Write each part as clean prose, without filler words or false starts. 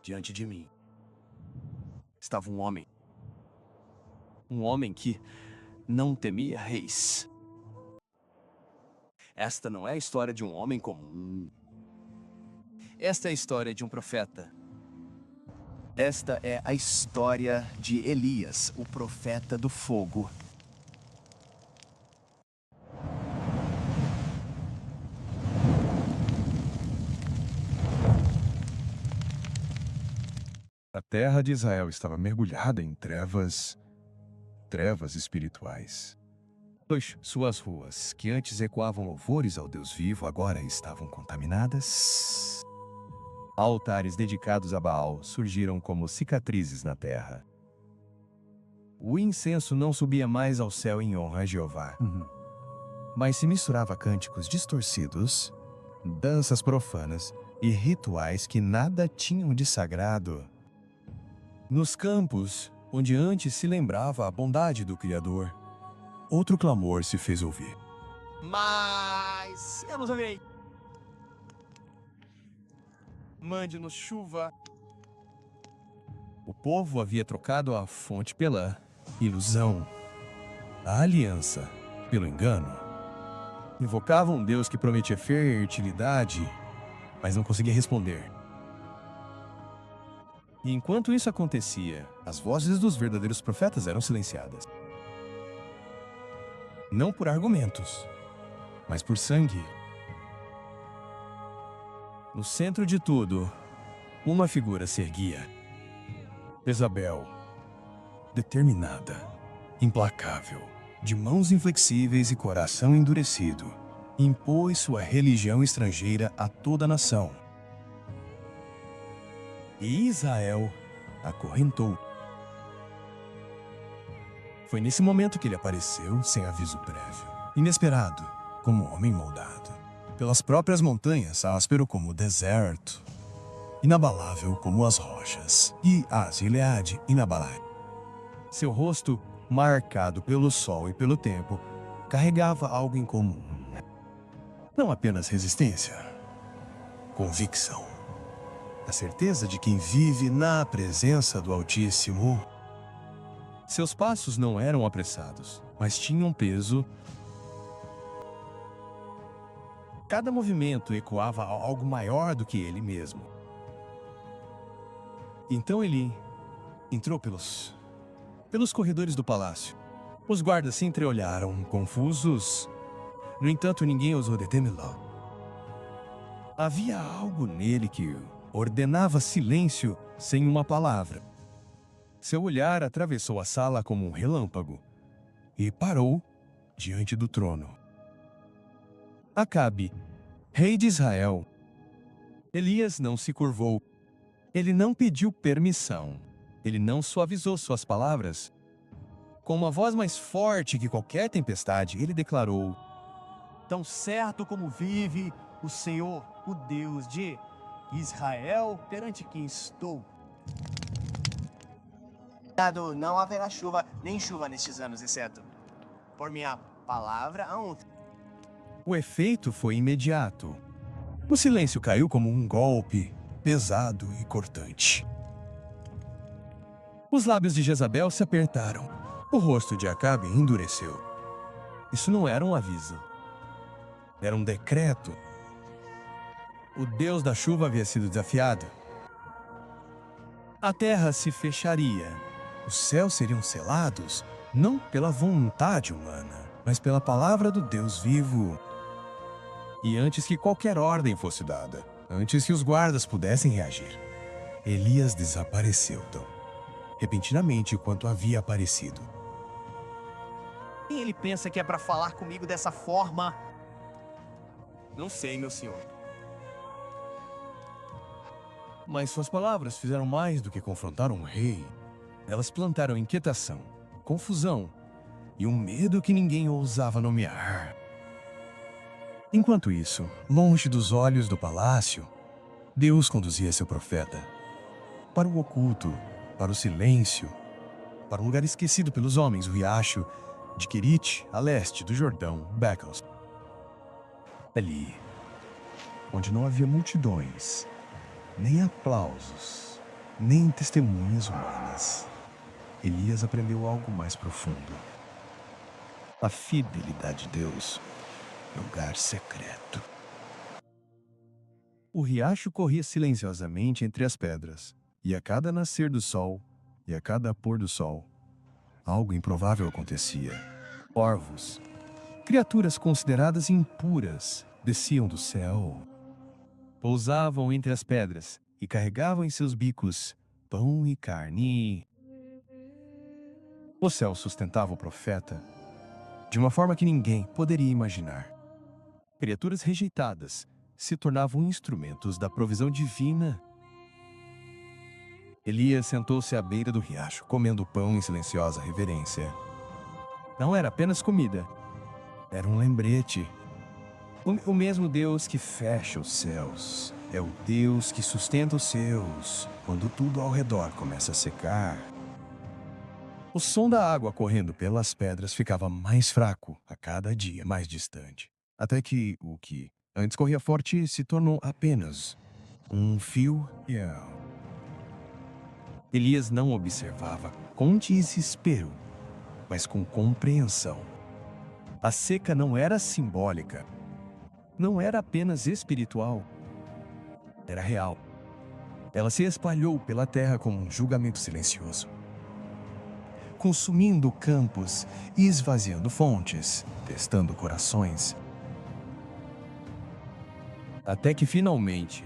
Diante de mim estava um homem. Um homem que não temia reis. Esta não é a história de um homem comum. Esta é a história de um profeta. Esta é a história de Elias, o profeta do fogo. A terra de Israel estava mergulhada em trevas espirituais. Pois suas ruas, que antes ecoavam louvores ao Deus vivo, agora estavam contaminadas. Altares dedicados a Baal surgiram como cicatrizes na terra. O incenso não subia mais ao céu em honra a Jeová, mas se misturava a cânticos distorcidos, danças profanas e rituais que nada tinham de sagrado. Nos campos, onde antes se lembrava a bondade do Criador, outro clamor se fez ouvir. Mas eu não ouvirei. Mande-nos chuva. O povo havia trocado a fonte pela ilusão, a aliança pelo engano. Invocavam um Deus que prometia fertilidade, mas não conseguia responder. E enquanto isso acontecia, as vozes dos verdadeiros profetas eram silenciadas. Não por argumentos, mas por sangue. No centro de tudo, uma figura se erguia. Jezabel, determinada, implacável, de mãos inflexíveis e coração endurecido, impôs sua religião estrangeira a toda a nação. E Israel acorrentou. Foi nesse momento que ele apareceu sem aviso prévio, inesperado, como um homem moldado. Pelas próprias montanhas, áspero como o deserto, inabalável como as rochas, e a Gileade inabalável. Seu rosto, marcado pelo sol e pelo tempo, carregava algo em comum. Não apenas resistência, convicção. A certeza de quem vive na presença do Altíssimo. Seus passos não eram apressados, mas tinham peso. Cada movimento ecoava algo maior do que ele mesmo. Então ele entrou pelos corredores do palácio. Os guardas se entreolharam, confusos. No entanto, ninguém ousou detê-lo. Havia algo nele que ordenava silêncio sem uma palavra. Seu olhar atravessou a sala como um relâmpago e parou diante do trono. Acabe, rei de Israel. Elias não se curvou. Ele não pediu permissão. Ele não suavizou suas palavras. Com uma voz mais forte que qualquer tempestade, ele declarou: Tão certo como vive o Senhor, o Deus de Israel, perante quem estou. Não haverá chuva, nem chuva nestes anos, exceto por minha palavra a um. O efeito foi imediato. O silêncio caiu como um golpe, pesado e cortante. Os lábios de Jezabel se apertaram. O rosto de Acabe endureceu. Isso não era um aviso. Era um decreto. O Deus da chuva havia sido desafiado. A terra se fecharia. Os céus seriam selados, não pela vontade humana, mas pela palavra do Deus vivo. E antes que qualquer ordem fosse dada, antes que os guardas pudessem reagir, Elias desapareceu tão repentinamente quanto havia aparecido. Quem ele pensa que é para falar comigo dessa forma? Não sei, meu senhor. Mas suas palavras fizeram mais do que confrontar um rei. Elas plantaram inquietação, confusão e um medo que ninguém ousava nomear. Enquanto isso, longe dos olhos do palácio, Deus conduzia seu profeta para o oculto, para o silêncio, para um lugar esquecido pelos homens, o riacho de Querite, a leste do Jordão, Becos. Ali, onde não havia multidões, nem aplausos, nem testemunhas humanas. Elias aprendeu algo mais profundo. A fidelidade de Deus, lugar secreto. O riacho corria silenciosamente entre as pedras, e a cada nascer do sol, e a cada pôr do sol, algo improvável acontecia. Corvos, criaturas consideradas impuras, desciam do céu. Pousavam entre as pedras e carregavam em seus bicos pão e carne. O céu sustentava o profeta de uma forma que ninguém poderia imaginar. Criaturas rejeitadas se tornavam instrumentos da provisão divina. Elias sentou-se à beira do riacho, comendo pão em silenciosa reverência. Não era apenas comida, era um lembrete. O mesmo Deus que fecha os céus é o Deus que sustenta os seus quando tudo ao redor começa a secar. O som da água correndo pelas pedras ficava mais fraco a cada dia mais distante, até que o que antes corria forte se tornou apenas um fio fiel. Elias não observava com desespero, mas com compreensão. A seca não era simbólica, não era apenas espiritual, era real. Ela se espalhou pela terra como um julgamento silencioso, consumindo campos e esvaziando fontes, testando corações. Até que finalmente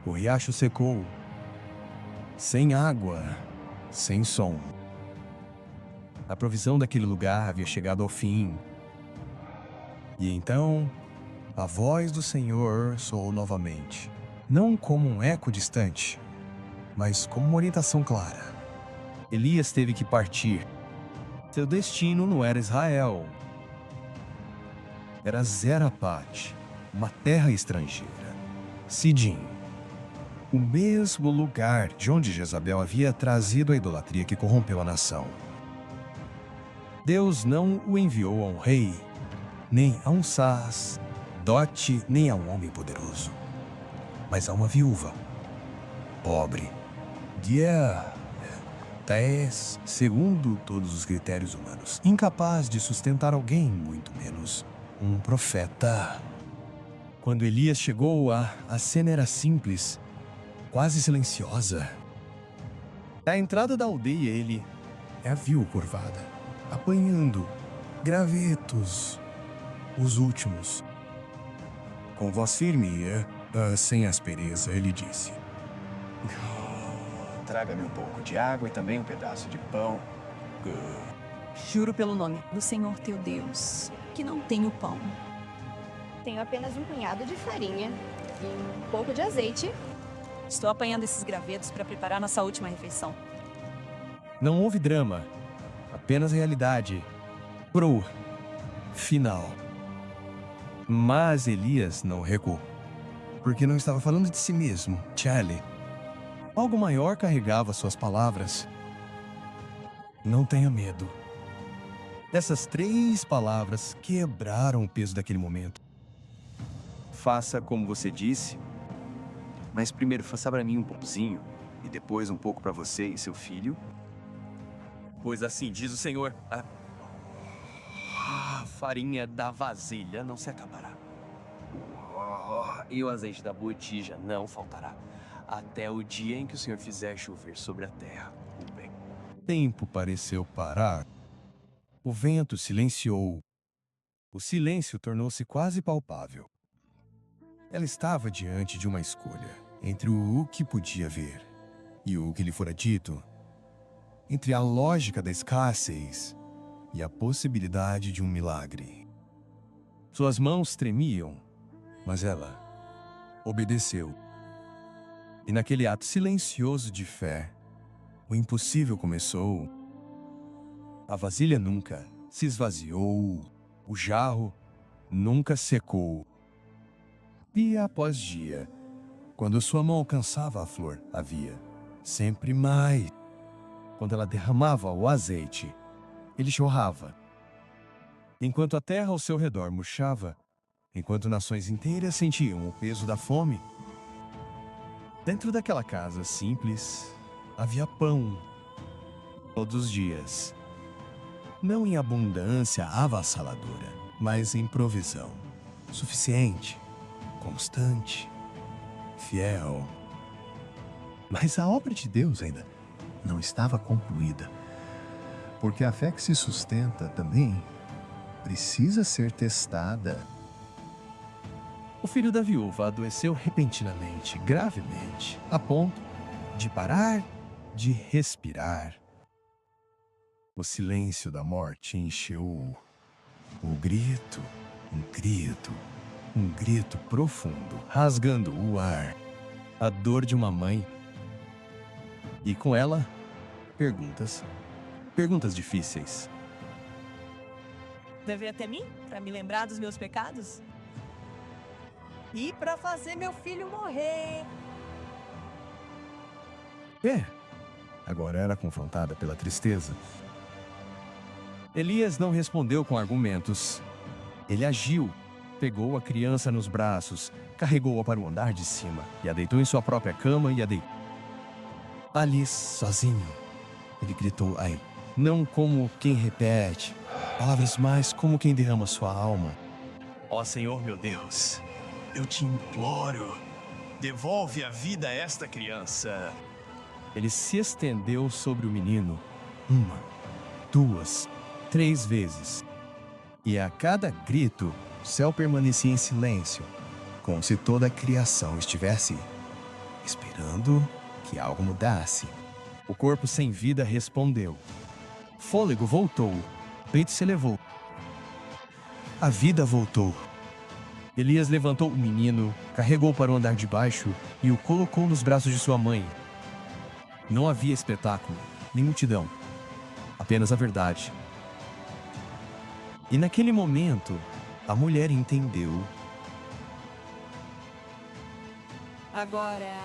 o riacho secou, sem água, sem som. A provisão daquele lugar havia chegado ao fim. E então, a voz do Senhor soou novamente, não como um eco distante, mas como uma orientação clara. Elias teve que partir. Seu destino não era Israel. Era Zerapat, uma terra estrangeira. Sidim, o mesmo lugar de onde Jezabel havia trazido a idolatria que corrompeu a nação. Deus não o enviou a um rei, nem a um sacerdote, nem a um homem poderoso, mas a uma viúva, pobre, segundo todos os critérios humanos, incapaz de sustentar alguém, muito menos um profeta. Quando Elias chegou, a cena era simples, quase silenciosa. À entrada da aldeia, ele a viu curvada, apanhando gravetos, os últimos. Com voz firme e sem aspereza, ele disse: Traga-me um pouco de água e também um pedaço de pão. Juro pelo nome do Senhor teu Deus, que não tenho pão. Tenho apenas um punhado de farinha e um pouco de azeite. Estou apanhando esses gravetos para preparar nossa última refeição. Não houve drama, apenas realidade. Pro final. Mas Elias não recuou, porque não estava falando de si mesmo, Charlie. Algo maior carregava suas palavras. Não tenha medo. Essas 3 palavras quebraram o peso daquele momento. Faça como você disse, mas primeiro faça para mim um pãozinho e depois um pouco para você e seu filho. Pois assim diz o Senhor, a farinha da vasilha não se acabará. E o azeite da botija não faltará, até o dia em que o Senhor fizer chover sobre a terra o bem. O tempo pareceu parar. O vento silenciou. O silêncio tornou-se quase palpável. Ela estava diante de uma escolha entre o que podia ver e o que lhe fora dito, entre a lógica da escassez e a possibilidade de um milagre. Suas mãos tremiam, mas ela obedeceu. E naquele ato silencioso de fé, o impossível começou. A vasilha nunca se esvaziou, o jarro nunca secou. Dia após dia, quando sua mão alcançava a flor, havia sempre mais. Quando ela derramava o azeite, ele jorrava. Enquanto a terra ao seu redor murchava, enquanto nações inteiras sentiam o peso da fome, dentro daquela casa simples, havia pão todos os dias. Não em abundância avassaladora, mas em provisão suficiente, constante, fiel. Mas a obra de Deus ainda não estava concluída, porque a fé que se sustenta também precisa ser testada. O filho da viúva adoeceu repentinamente, gravemente, a ponto de parar de respirar. O silêncio da morte encheu o grito, um grito profundo, rasgando o ar. A dor de uma mãe. E com ela, perguntas difíceis. Deve até mim, para me lembrar dos meus pecados? E para fazer meu filho morrer. Agora era confrontada pela tristeza. Elias não respondeu com argumentos. Ele agiu. Pegou a criança nos braços, carregou-a para o andar de cima e a deitou em sua própria cama e a deitou ali sozinho. Ele gritou, ai, não como quem repete palavras, mas como quem derrama sua alma. Ó Senhor meu Deus, eu te imploro, devolve a vida a esta criança. Ele se estendeu sobre o menino 1, 2, 3 vezes. E a cada grito, o céu permanecia em silêncio, como se toda a criação estivesse esperando que algo mudasse. O corpo sem vida respondeu. O fôlego voltou, o peito se elevou. A vida voltou. Elias levantou o menino, carregou para o andar de baixo e o colocou nos braços de sua mãe. Não havia espetáculo, nem multidão, apenas a verdade. E naquele momento, a mulher entendeu. Agora,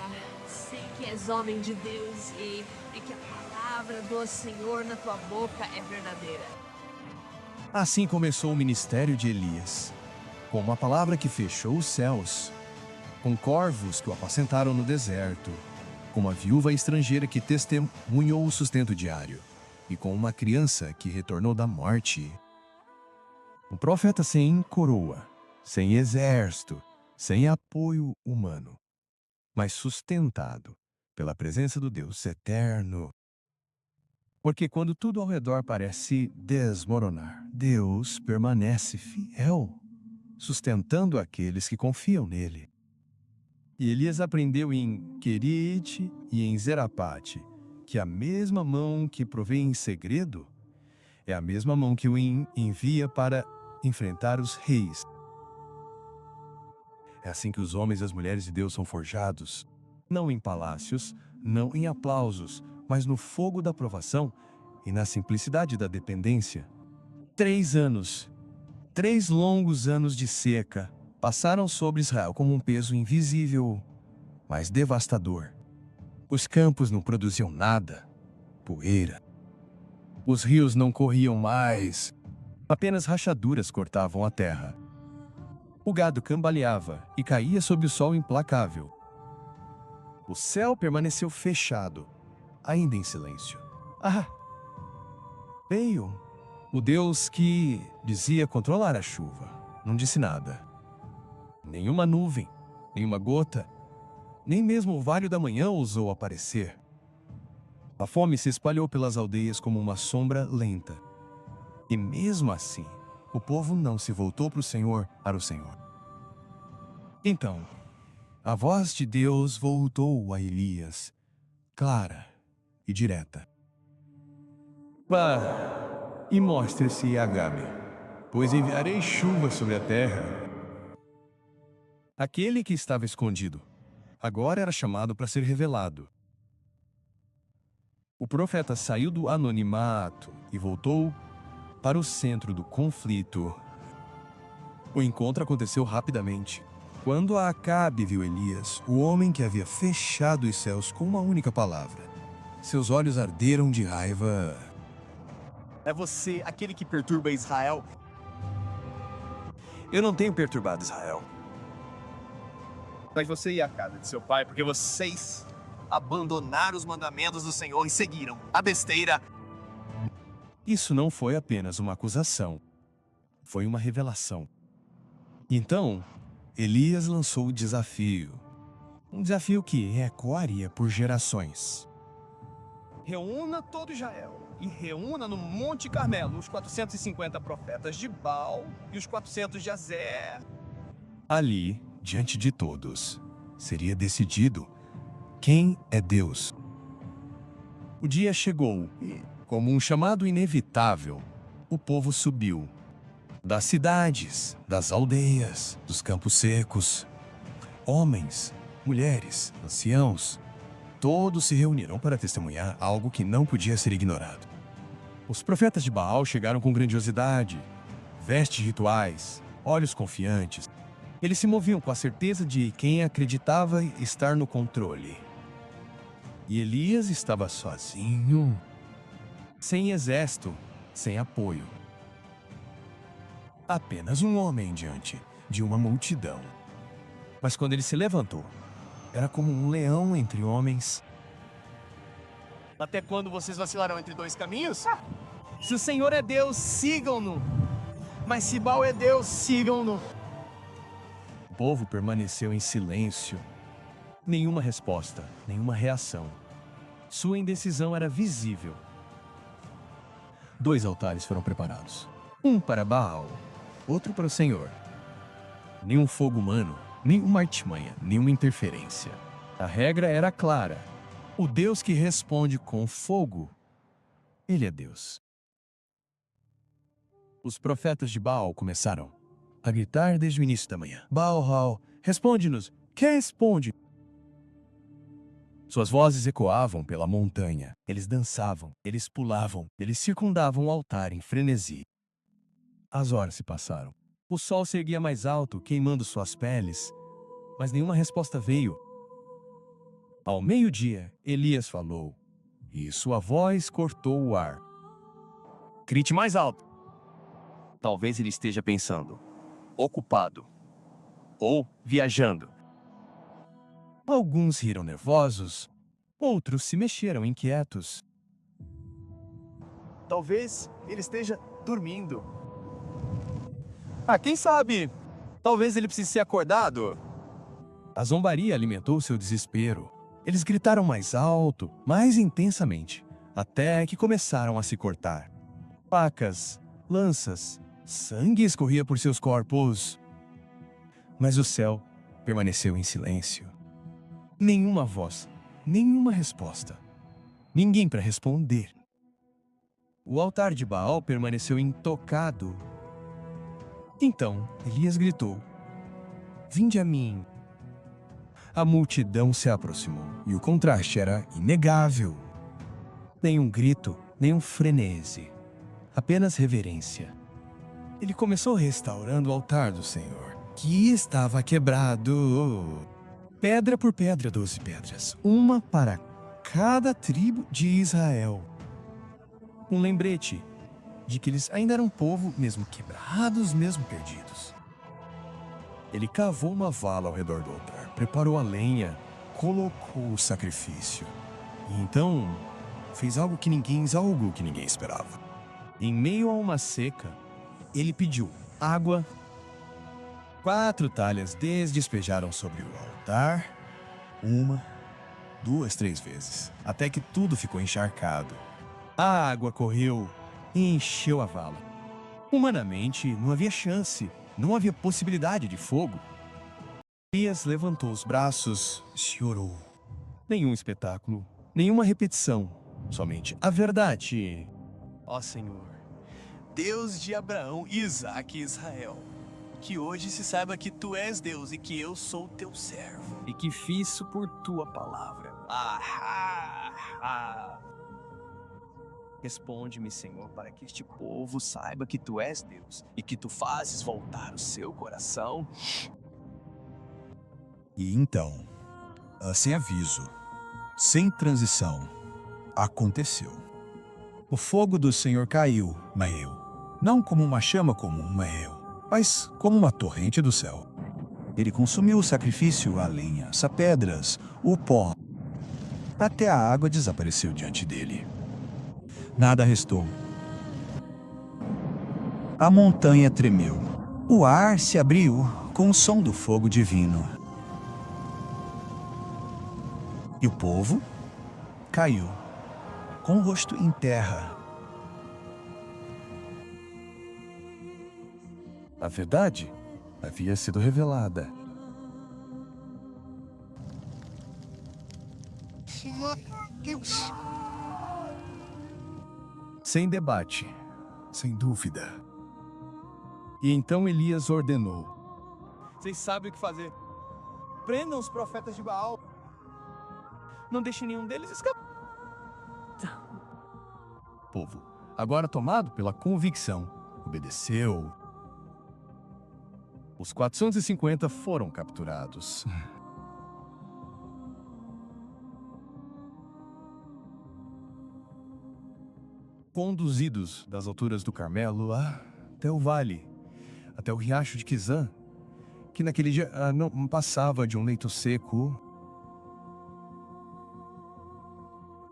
sei que és homem de Deus e que a palavra do Senhor na tua boca é verdadeira. Assim começou o ministério de Elias, com uma palavra que fechou os céus, com corvos que o apacentaram no deserto, com uma viúva estrangeira que testemunhou o sustento diário, e com uma criança que retornou da morte. Um profeta sem coroa, sem exército, sem apoio humano, mas sustentado pela presença do Deus eterno. Porque quando tudo ao redor parece desmoronar, Deus permanece fiel, sustentando aqueles que confiam nele. E Elias aprendeu em Querite e em Zerapate que a mesma mão que provê em segredo é a mesma mão que o envia para enfrentar os reis. É assim que os homens e as mulheres de Deus são forjados, não em palácios, não em aplausos, mas no fogo da provação e na simplicidade da dependência. 3 anos, 3 longos anos de seca, passaram sobre Israel como um peso invisível, mas devastador. Os campos não produziam nada, poeira. Os rios não corriam mais, apenas rachaduras cortavam a terra. O gado cambaleava e caía sob o sol implacável. O céu permaneceu fechado, ainda em silêncio. Veio o Deus que dizia controlar a chuva. Não disse nada. Nenhuma nuvem, nenhuma gota, nem mesmo o vale da manhã ousou aparecer. A fome se espalhou pelas aldeias como uma sombra lenta. E mesmo assim, o povo não se voltou para o Senhor. Então, a voz de Deus voltou a Elias, clara e direta. Vá e mostre-se a Agabe, pois enviarei chuva sobre a terra. Aquele que estava escondido, agora era chamado para ser revelado. O profeta saiu do anonimato e voltou para o centro do conflito. O encontro aconteceu rapidamente. Quando Acabe viu Elias, o homem que havia fechado os céus com uma única palavra, seus olhos arderam de raiva. É você, aquele que perturba Israel? Eu não tenho perturbado Israel. Mas você ia à casa de seu pai porque vocês abandonaram os mandamentos do Senhor e seguiram a besteira. Isso não foi apenas uma acusação. Foi uma revelação. Então, Elias lançou o desafio. Um desafio que ecoaria por gerações. Reúna todo Israel e reúna no Monte Carmelo os 450 profetas de Baal e os 400 de Azer. Ali, diante de todos, seria decidido quem é Deus. O dia chegou e, como um chamado inevitável, o povo subiu. Das cidades, das aldeias, dos campos secos, homens, mulheres, anciãos, todos se reuniram para testemunhar algo que não podia ser ignorado. Os profetas de Baal chegaram com grandiosidade, vestes rituais, olhos confiantes. Eles se moviam com a certeza de quem acreditava estar no controle. E Elias estava sozinho, sem exército, sem apoio. Apenas um homem diante de uma multidão. Mas quando ele se levantou, era como um leão entre homens. Até quando vocês vacilarão entre dois caminhos? Se o Senhor é Deus, sigam-no. Mas se Baal é Deus, sigam-no. O povo permaneceu em silêncio. Nenhuma resposta, nenhuma reação. Sua indecisão era visível. 2 altares foram preparados. Um para Baal, outro para o Senhor. Nenhum fogo humano, nenhuma artimanha, nenhuma interferência. A regra era clara. O Deus que responde com fogo, ele é Deus. Os profetas de Baal começaram a gritar desde o início da manhã. Baal, responde-nos! Quem responde? Suas vozes ecoavam pela montanha. Eles dançavam, eles pulavam, eles circundavam o altar em frenesi. As horas se passaram. O sol se erguia mais alto, queimando suas peles, mas nenhuma resposta veio. Ao meio-dia, Elias falou, e sua voz cortou o ar. Grite mais alto. Talvez ele esteja pensando, ocupado ou viajando. Alguns riram nervosos, outros se mexeram inquietos. Talvez ele esteja dormindo. Quem sabe? Talvez ele precise ser acordado. A zombaria alimentou seu desespero. Eles gritaram mais alto, mais intensamente, até que começaram a se cortar. Facas, lanças, sangue escorria por seus corpos. Mas o céu permaneceu em silêncio. Nenhuma voz, nenhuma resposta. Ninguém para responder. O altar de Baal permaneceu intocado. Então, Elias gritou, vinde a mim. A multidão se aproximou, e o contraste era inegável. Nenhum grito, nenhum frenesi, apenas reverência. Ele começou restaurando o altar do Senhor, que estava quebrado. Pedra por pedra, 12 pedras, uma para cada tribo de Israel. Um lembrete de que eles ainda eram povo, mesmo quebrados, mesmo perdidos. Ele cavou uma vala ao redor do altar, preparou a lenha, colocou o sacrifício. E então, fez algo que ninguém esperava. Em meio a uma seca, ele pediu água. 4 talhas despejaram sobre o altar. 1, 2, 3 vezes, até que tudo ficou encharcado. A água correu e encheu a vala. Humanamente, não havia chance, não havia possibilidade de fogo. Elias levantou os braços e se orou. Nenhum espetáculo, nenhuma repetição, somente a verdade. Ó Senhor, Deus de Abraão, Isaque e Israel, que hoje se saiba que Tu és Deus e que eu sou Teu servo, e que fiz isso por Tua palavra. Responde-me, Senhor, para que este povo saiba que Tu és Deus e que Tu fazes voltar o seu coração. E então, sem aviso, sem transição, aconteceu. O fogo do Senhor caiu, Mael, não como uma chama comum, Mael, mas como uma torrente do céu. Ele consumiu o sacrifício, a lenha, as pedras, o pó. até a água desapareceu diante dele. Nada restou. A montanha tremeu. O ar se abriu com o som do fogo divino. E o povo caiu, com o rosto em terra. A verdade havia sido revelada. Sem debate, sem dúvida. E então Elias ordenou: Vocês sabem o que fazer. Prendam os profetas de Baal. Não deixem nenhum deles escapar. O povo, agora tomado pela convicção, obedeceu. Os 450 foram capturados. Conduzidos das alturas do Carmelo até o vale, até o riacho de Quizã, que naquele dia não passava de um leito seco.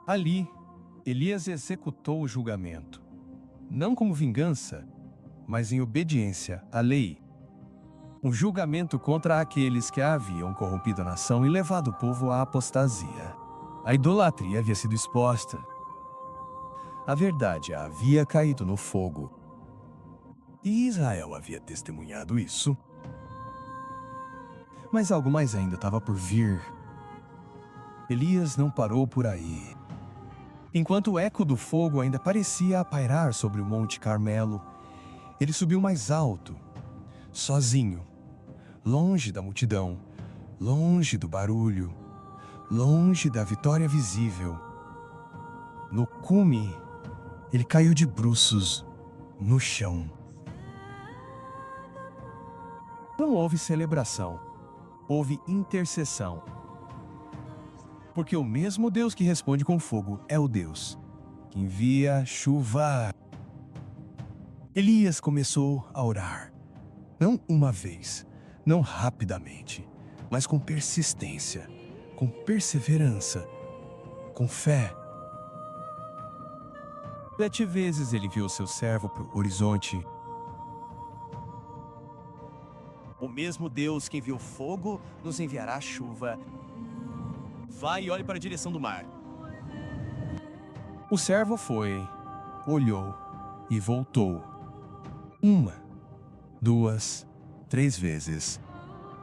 Ali, Elias executou o julgamento, não como vingança, mas em obediência à lei. Um julgamento contra aqueles que haviam corrompido a nação e levado o povo à apostasia. A idolatria havia sido exposta. A verdade havia caído no fogo. E Israel havia testemunhado isso. Mas algo mais ainda estava por vir. Elias não parou por aí. Enquanto o eco do fogo ainda parecia pairar sobre o Monte Carmelo, ele subiu mais alto, sozinho, longe da multidão, longe do barulho, longe da vitória visível. No cume, ele caiu de bruços no chão. Não houve celebração, houve intercessão. Porque o mesmo Deus que responde com fogo é o Deus que envia chuva. Elias começou a orar. Não uma vez, não rapidamente, mas com persistência, com perseverança, com fé. 7 vezes ele viu seu servo para o horizonte. O mesmo Deus que enviou fogo nos enviará chuva. Vai e olhe para a direção do mar. O servo foi, olhou e voltou. 1, 2, 3 vezes.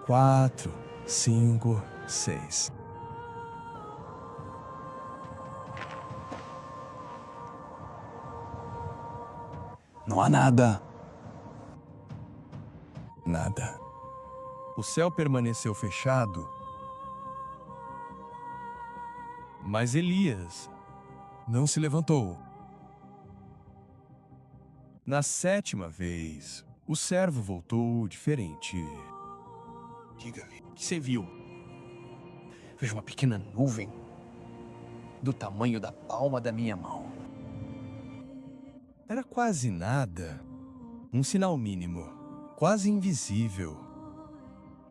4, 5, 6. Não há nada. Nada. O céu permaneceu fechado. Mas Elias não se levantou. Na 7ª vez, o servo voltou diferente. Diga-me, o que você viu? Vejo uma pequena nuvem do tamanho da palma da minha mão. Era quase nada. Um sinal mínimo, quase invisível.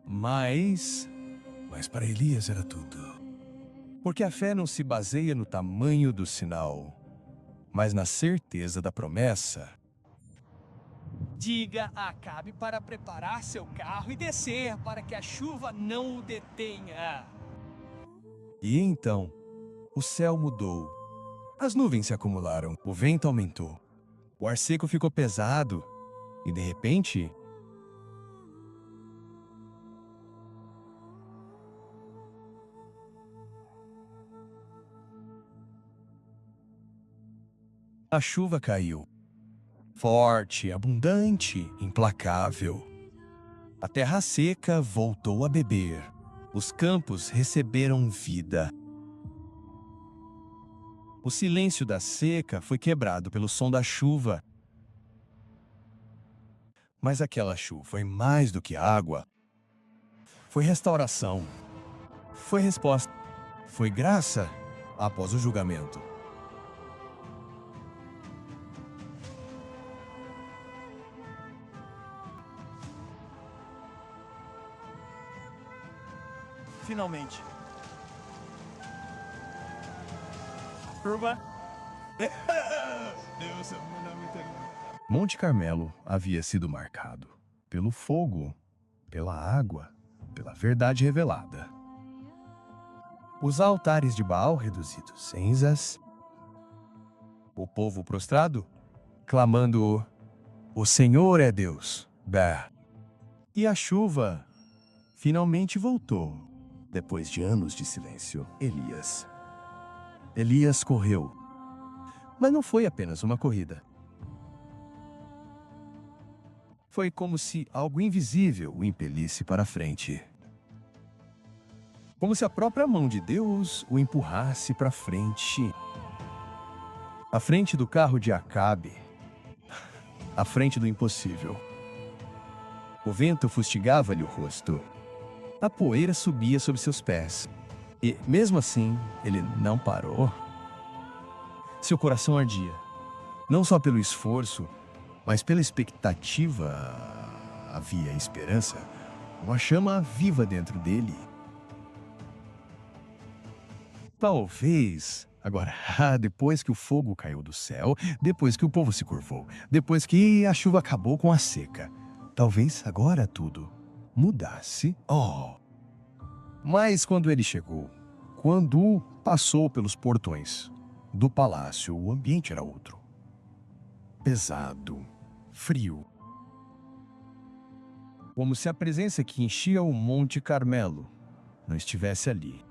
Mas para Elias era tudo. Porque a fé não se baseia no tamanho do sinal, mas na certeza da promessa. Diga a Acabe para preparar seu carro e descer para que a chuva não o detenha. E então, o céu mudou. As nuvens se acumularam, o vento aumentou. O ar seco ficou pesado e, de repente, a chuva caiu. Forte, abundante, implacável. A terra seca voltou a beber. Os campos receberam vida. O silêncio da seca foi quebrado pelo som da chuva. Mas aquela chuva foi mais do que água. Foi restauração. Foi resposta. Foi graça após o julgamento. Finalmente. Monte Carmelo havia sido marcado pelo fogo, pela água, pela verdade revelada. Os altares de Baal reduzidos cinzas, o povo prostrado, clamando: "O Senhor é Deus." Bé. E a chuva finalmente voltou, depois de anos de silêncio. Elias correu. Mas não foi apenas uma corrida. Foi como se algo invisível o impelisse para a frente. Como se a própria mão de Deus o empurrasse para frente. À frente do carro de Acabe. À frente do impossível. O vento fustigava-lhe o rosto. A poeira subia sob seus pés. E, mesmo assim, ele não parou. Seu coração ardia. Não só pelo esforço, mas pela expectativa. Havia esperança. Uma chama viva dentro dele. Talvez, agora, depois que o fogo caiu do céu, depois que o povo se curvou, depois que a chuva acabou com a seca, talvez agora tudo mudasse. Mas quando ele chegou, quando passou pelos portões do palácio, o ambiente era outro. Pesado, frio. Como se a presença que enchia o Monte Carmelo não estivesse ali.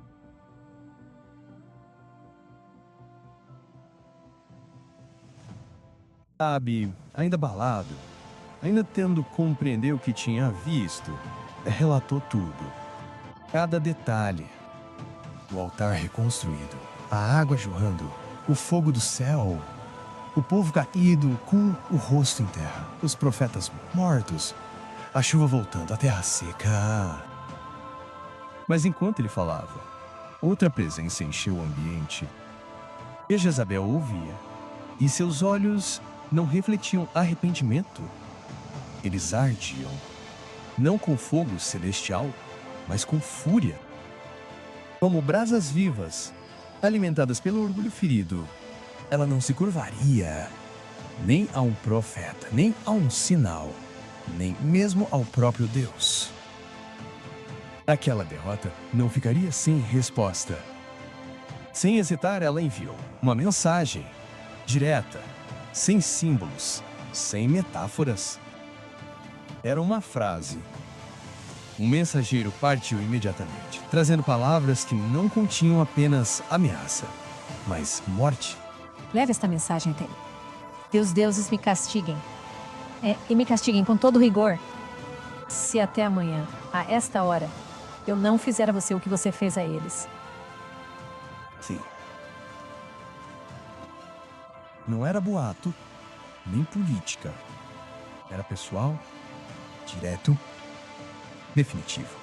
Acabe, ainda abalado, ainda tendo compreendido o que tinha visto, relatou tudo. Cada detalhe. O altar reconstruído, a água jorrando, o fogo do céu, o povo caído com o rosto em terra, os profetas mortos, a chuva voltando, a terra seca. Mas enquanto ele falava, outra presença encheu o ambiente. E Jezabel ouvia, e seus olhos não refletiam arrependimento. Eles ardiam, não com fogo celestial, mas com fúria. Como brasas vivas, alimentadas pelo orgulho ferido, ela não se curvaria, nem a um profeta, nem a um sinal, nem mesmo ao próprio Deus. Aquela derrota não ficaria sem resposta. Sem hesitar, ela enviou uma mensagem direta, sem símbolos, sem metáforas. Era uma frase. Um mensageiro partiu imediatamente, trazendo palavras que não continham apenas ameaça, mas morte. Leve esta mensagem até ele. Que os deuses me castiguem. E me castiguem com todo rigor. Se até amanhã, a esta hora, eu não fizer a você o que você fez a eles. Sim. Não era boato, nem política. Era pessoal, direto, definitivo.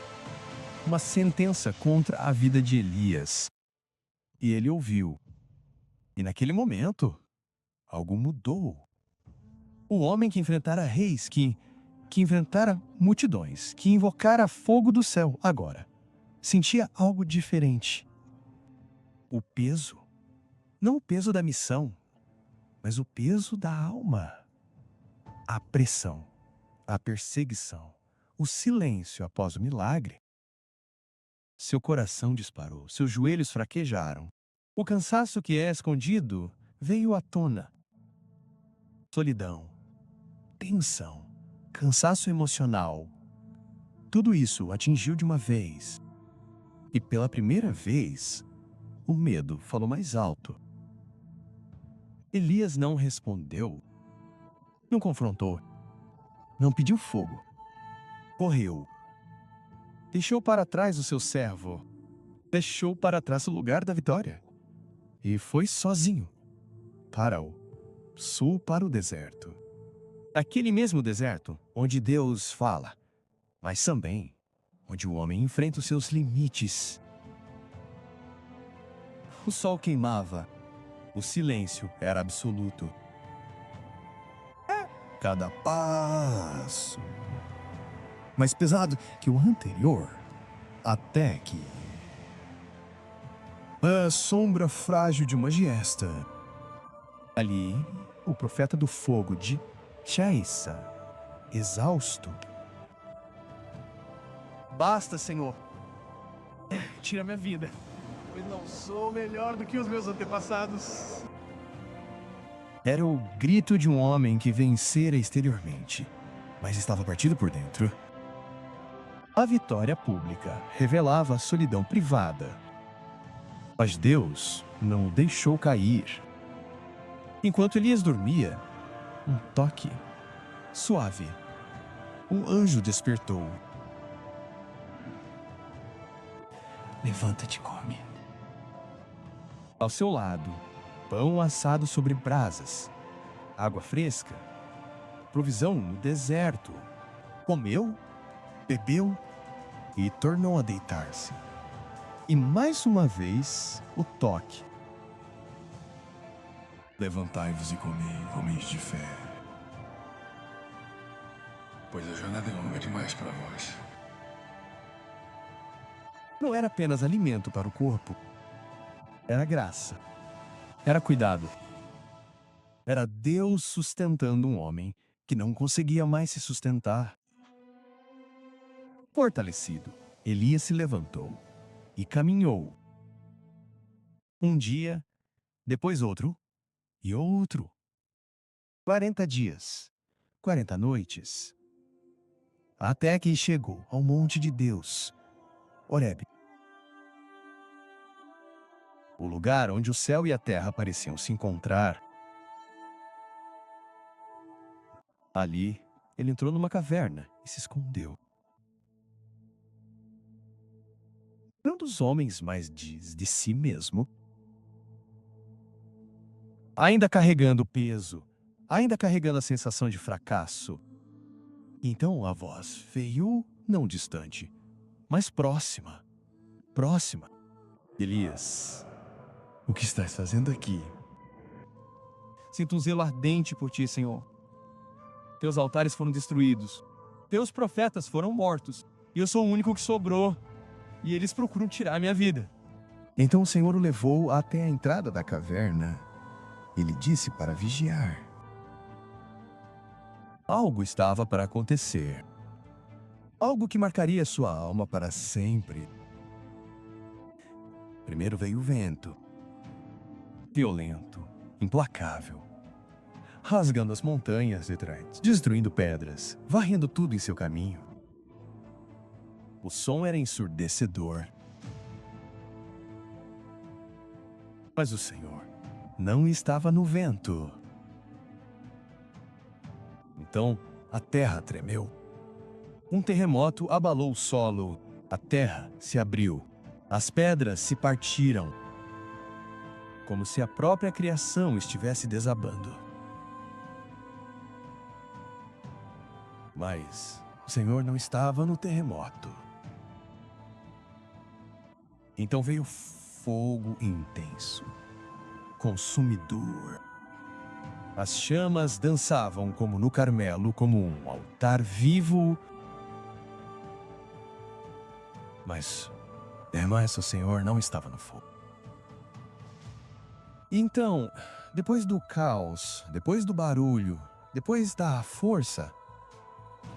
Uma sentença contra a vida de Elias. E ele ouviu. E naquele momento, algo mudou. O homem que enfrentara reis, que enfrentara multidões, que invocara fogo do céu, agora sentia algo diferente. O peso. Não o peso da missão, mas o peso da alma. A pressão, a perseguição, o silêncio após o milagre. Seu coração disparou, seus joelhos fraquejaram. O cansaço que é escondido veio à tona. Solidão, tensão, cansaço emocional. Tudo isso o atingiu de uma vez. E pela primeira vez, o medo falou mais alto. Elias não respondeu, não confrontou, não pediu fogo. Correu. Deixou para trás o seu servo. Deixou para trás o lugar da vitória. E foi sozinho para o sul, para o deserto. Aquele mesmo deserto onde Deus fala, mas também onde o homem enfrenta os seus limites. O sol queimava. O silêncio era absoluto. Cada passo mais pesado que o anterior, até que A sombra frágil de uma giesta. Ali, o profeta do fogo de Chaissa, exausto. Basta, Senhor. Tira minha vida, pois não sou melhor do que os meus antepassados. Era o grito de um homem que vencera exteriormente, mas estava partido por dentro. A vitória pública revelava a solidão privada. Mas Deus não o deixou cair. Enquanto Elias dormia, um toque suave. Um anjo despertou. Levanta-te e come. Ao seu lado, pão assado sobre brasas, água fresca, provisão no deserto. Comeu, bebeu e tornou a deitar-se. E mais uma vez, o toque. Levantai-vos e comei, homens de fé, pois a jornada é longa demais para vós. Não era apenas alimento para o corpo. Era graça. Era cuidado. Era Deus sustentando um homem que não conseguia mais se sustentar. Fortalecido, Elias se levantou e caminhou. Um dia, depois outro e outro. 40 dias, 40 noites. Até que chegou ao monte de Deus, Horebe. O lugar onde o céu e a terra pareciam se encontrar. Ali, ele entrou numa caverna e se escondeu. Não dos homens, mas diz de si mesmo. Ainda carregando o peso, ainda carregando a sensação de fracasso. Então a voz veio, não distante, mas próxima. Próxima. Elias, o que estás fazendo aqui? Sinto um zelo ardente por ti, Senhor. Teus altares foram destruídos. Teus profetas foram mortos. E eu sou o único que sobrou. E eles procuram tirar minha vida. Então o Senhor o levou até a entrada da caverna. Ele disse para vigiar. Algo estava para acontecer. Algo que marcaria sua alma para sempre. Primeiro veio o vento. Violento, implacável. Rasgando as montanhas detrás, destruindo pedras, varrendo tudo em seu caminho. O som era ensurdecedor. Mas o Senhor não estava no vento. Então, a terra tremeu. Um terremoto abalou o solo. A terra se abriu. As pedras se partiram. Como se a própria criação estivesse desabando. Mas o Senhor não estava no terremoto. Então veio fogo intenso, consumidor. As chamas dançavam como no Carmelo, como um altar vivo. Mas o Senhor não estava no fogo. Então, depois do caos, depois do barulho, depois da força,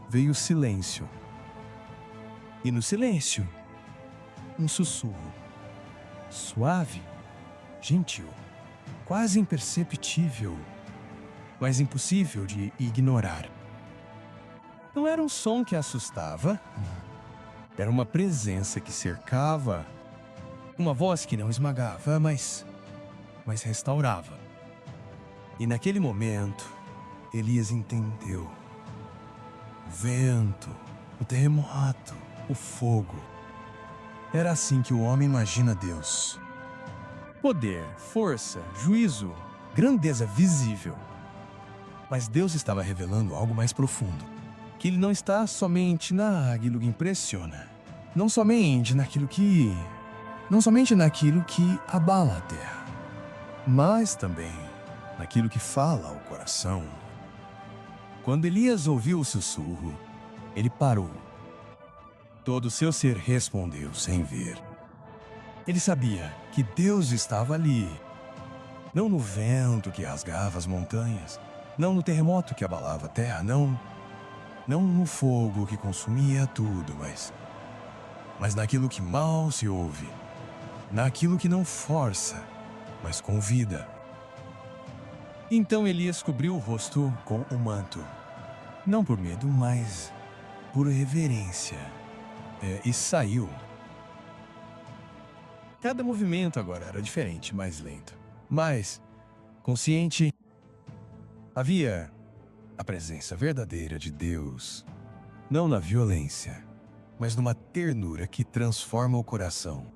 veio o silêncio. E no silêncio, um sussurro. Suave, gentil, quase imperceptível, mas impossível de ignorar. Não era um som que assustava. Era uma presença que cercava. Uma voz que não esmagava, mas restaurava. E naquele momento, Elias entendeu. O vento, o terremoto, o fogo. Era assim que o homem imagina Deus. Poder, força, juízo, grandeza visível. Mas Deus estava revelando algo mais profundo. Que Ele não está somente naquilo que impressiona. Não somente naquilo que abala a terra. Mas também naquilo que fala ao coração. Quando Elias ouviu o sussurro, ele parou. Todo o seu ser respondeu sem ver. Ele sabia que Deus estava ali. Não no vento que rasgava as montanhas, não no terremoto que abalava a terra, não no fogo que consumia tudo, mas naquilo que mal se ouve, naquilo que não força, mas convida. Então Elias cobriu o rosto com o manto, não por medo, mas por reverência, e saiu. Cada movimento agora era diferente, mais lento, mais consciente. Havia a presença verdadeira de Deus, não na violência, mas numa ternura que transforma o coração.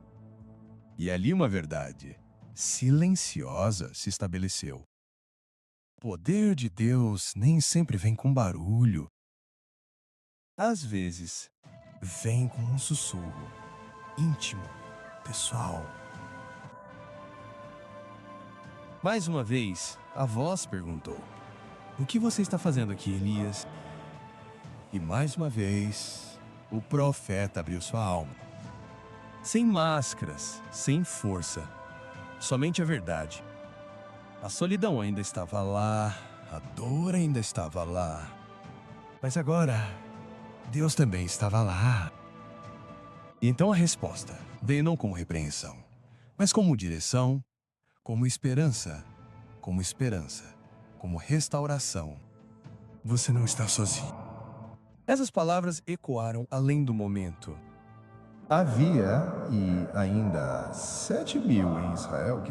E ali uma verdade silenciosa se estabeleceu. O poder de Deus nem sempre vem com barulho. Às vezes, vem com um sussurro íntimo, pessoal. Mais uma vez, a voz perguntou: "O que você está fazendo aqui, Elias?" E mais uma vez, o profeta abriu sua alma. Sem máscaras, sem força, somente a verdade. A solidão ainda estava lá, a dor ainda estava lá. Mas agora, Deus também estava lá. E então a resposta veio não como repreensão, mas como direção, como esperança, como restauração. Você não está sozinho. Essas palavras ecoaram além do momento. Havia e ainda 7.000 em Israel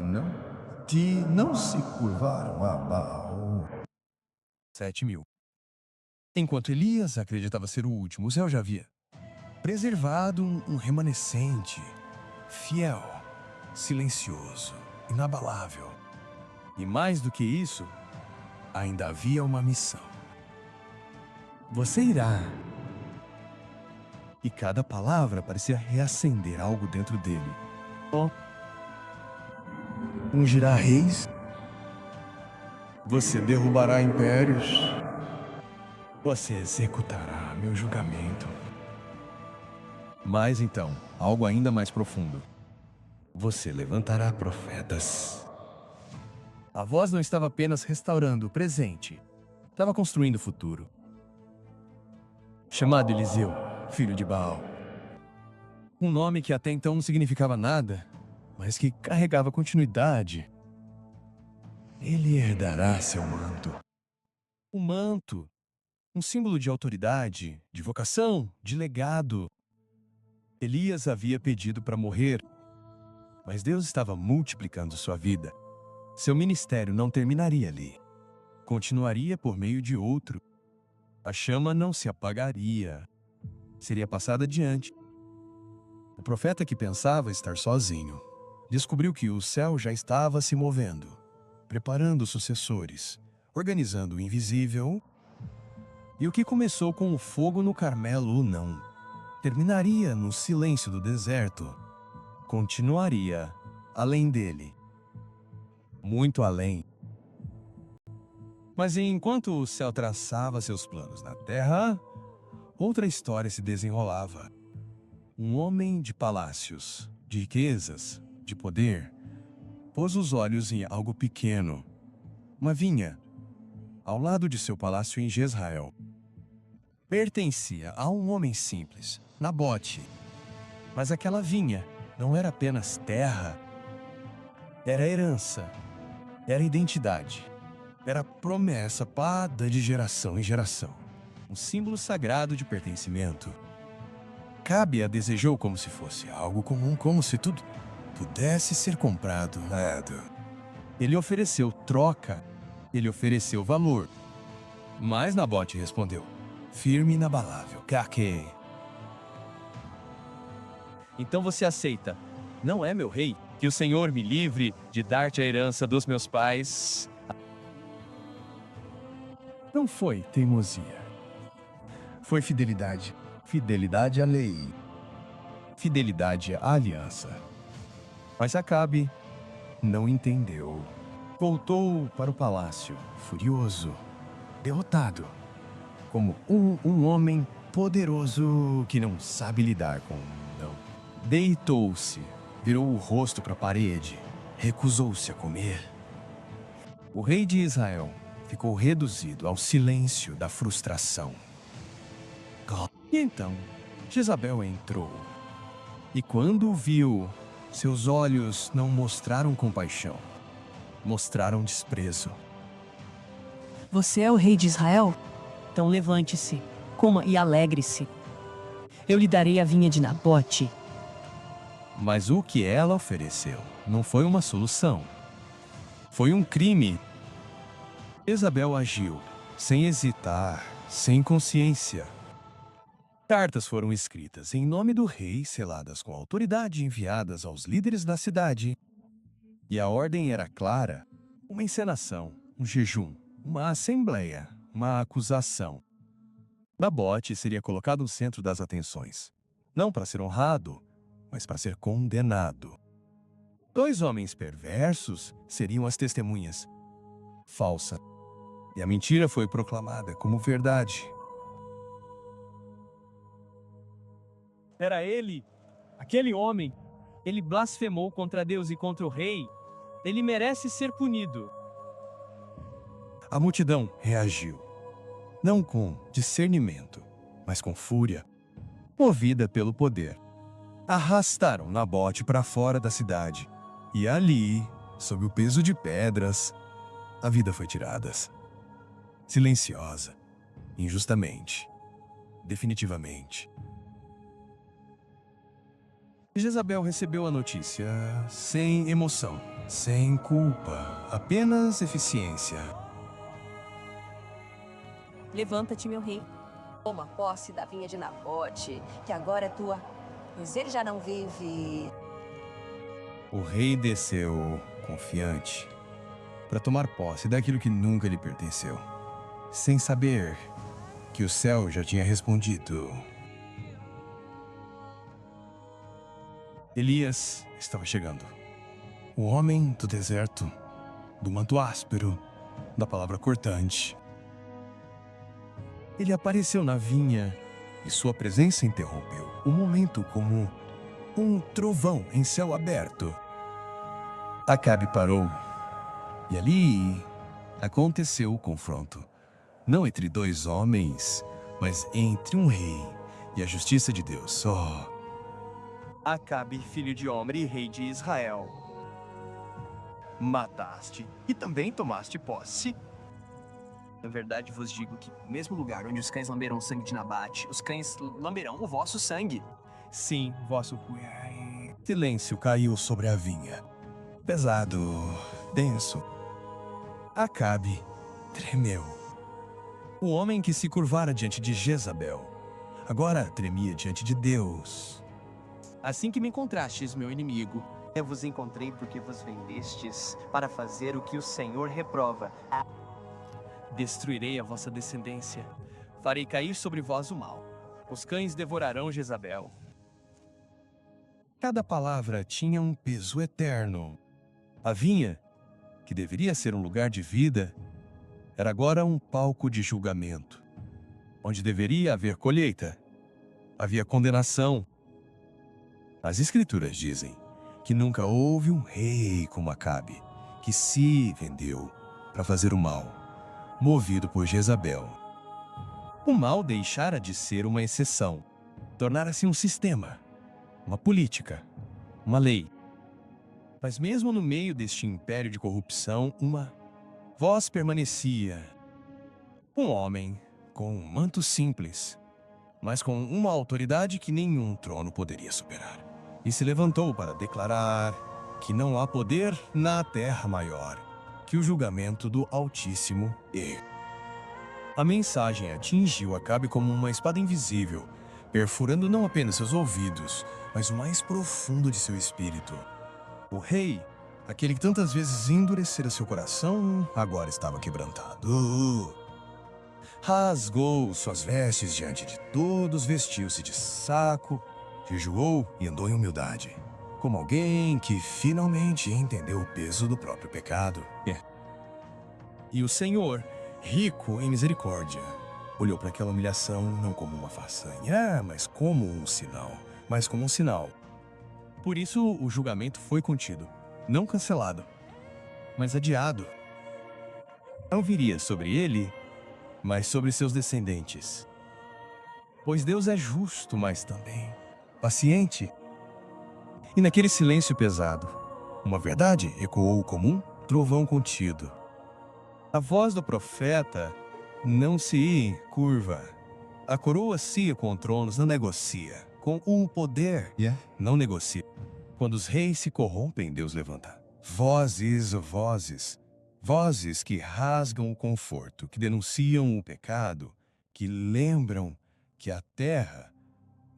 que não se curvaram a Baal. 7.000. Enquanto Elias acreditava ser o último, o céu já havia preservado um remanescente, fiel, silencioso, inabalável. E mais do que isso, ainda havia uma missão. Você irá. E cada palavra parecia reacender algo dentro dele. Ungirá reis. Você derrubará impérios. Você executará meu julgamento. Mas então, algo ainda mais profundo. Você levantará profetas. A voz não estava apenas restaurando o presente, estava construindo o futuro. Chamado Eliseu, filho de Baal. Um nome que até então não significava nada, mas que carregava continuidade. Ele herdará seu manto. O manto, um símbolo de autoridade, de vocação, de legado. Elias havia pedido para morrer, mas Deus estava multiplicando sua vida. Seu ministério não terminaria ali. Continuaria por meio de outro. A chama não se apagaria. Seria passada adiante. O profeta que pensava estar sozinho descobriu que o céu já estava se movendo, preparando sucessores, organizando o invisível. E o que começou com o fogo no Carmelo não terminaria no silêncio do deserto. Continuaria além dele. Muito além. Mas enquanto o céu traçava seus planos na terra, outra história se desenrolava. Um homem de palácios, de riquezas, de poder, pôs os olhos em algo pequeno. Uma vinha, ao lado de seu palácio em Jezrael. Pertencia a um homem simples, Nabote. Mas aquela vinha não era apenas terra. Era herança. Era identidade. Era promessa pada de geração em geração. Um símbolo sagrado de pertencimento. Cabe a desejou como se fosse algo comum, como se tudo pudesse ser comprado. Ele ofereceu troca. Ele ofereceu valor. Mas Nabote respondeu, firme e inabalável. Caque. Então você aceita, não é meu rei? Que o Senhor me livre de dar-te a herança dos meus pais. Não foi teimosia. Foi fidelidade. Fidelidade à lei. Fidelidade à aliança. Mas Acabe não entendeu. Voltou para o palácio, furioso, derrotado. Como um homem poderoso que não sabe lidar com não. Deitou-se, virou o rosto para a parede, recusou-se a comer. O rei de Israel ficou reduzido ao silêncio da frustração. E então, Jezabel entrou. E quando o viu, seus olhos não mostraram compaixão, mostraram desprezo. Você é o rei de Israel? Então levante-se, coma e alegre-se. Eu lhe darei a vinha de Nabote. Mas o que ela ofereceu não foi uma solução. Foi um crime. Jezabel agiu, sem hesitar, sem consciência. Cartas foram escritas em nome do rei, seladas com autoridade enviadas aos líderes da cidade. E a ordem era clara: uma encenação, um jejum, uma assembleia, uma acusação. Nabote seria colocado no centro das atenções, não para ser honrado, mas para ser condenado. 2 homens perversos seriam as testemunhas. Falsa. E a mentira foi proclamada como verdade. Era ele, aquele homem. Ele blasfemou contra Deus e contra o rei. Ele merece ser punido. A multidão reagiu, não com discernimento, mas com fúria, movida pelo poder. Arrastaram Nabote para fora da cidade, e ali, sob o peso de pedras, a vida foi tirada. Silenciosa, injustamente, definitivamente. Jezabel recebeu a notícia sem emoção, sem culpa, apenas eficiência. Levanta-te, meu rei. Toma posse da vinha de Nabote, que agora é tua, pois ele já não vive. O rei desceu, confiante, para tomar posse daquilo que nunca lhe pertenceu, sem saber que o céu já tinha respondido. Elias estava chegando. O homem do deserto, do manto áspero, da palavra cortante. Ele apareceu na vinha e sua presença interrompeu o momento como um trovão em céu aberto. Acabe parou e ali aconteceu o confronto. Não entre 2 homens, mas entre um rei e a justiça de Deus. Acabe, filho de Omri, rei de Israel. Mataste e também tomaste posse. Na verdade vos digo que, no mesmo lugar onde os cães lamberam o sangue de Nabate, os cães lamberão o vosso sangue. Sim, vosso... Silêncio caiu sobre a vinha. Pesado, denso. Acabe tremeu. O homem que se curvara diante de Jezabel, agora tremia diante de Deus. Assim que me encontrastes, meu inimigo, eu vos encontrei porque vos vendestes para fazer o que o Senhor reprova. Destruirei a vossa descendência. Farei cair sobre vós o mal. Os cães devorarão Jezabel. Cada palavra tinha um peso eterno. A vinha, que deveria ser um lugar de vida, era agora um palco de julgamento. Onde deveria haver colheita, havia condenação. As Escrituras dizem que nunca houve um rei como Acabe, que se vendeu para fazer o mal, movido por Jezabel. O mal deixara de ser uma exceção, tornara-se um sistema, uma política, uma lei. Mas mesmo no meio deste império de corrupção, uma voz permanecia. Um homem com um manto simples, mas com uma autoridade que nenhum trono poderia superar. E se levantou para declarar que não há poder na terra maior que o julgamento do Altíssimo e a mensagem atingiu Acabe como uma espada invisível, perfurando não apenas seus ouvidos, mas o mais profundo de seu espírito. O rei, aquele que tantas vezes endurecera seu coração, agora estava quebrantado. Rasgou suas vestes diante de todos, vestiu-se de saco, jejuou e andou em humildade, como alguém que finalmente entendeu o peso do próprio pecado. E o Senhor, rico em misericórdia, olhou para aquela humilhação não como uma façanha, mas como um sinal. Por isso, o julgamento foi contido, não cancelado, mas adiado. Não viria sobre ele, mas sobre seus descendentes. Pois Deus é justo, mas também paciente. E naquele silêncio pesado, uma verdade ecoou como um trovão contido. A voz do profeta não se curva. A coroa cia com tronos não negocia. Com o poder não negocia. Quando os reis se corrompem, Deus levanta vozes, vozes. Vozes que rasgam o conforto, que denunciam o pecado, que lembram que a terra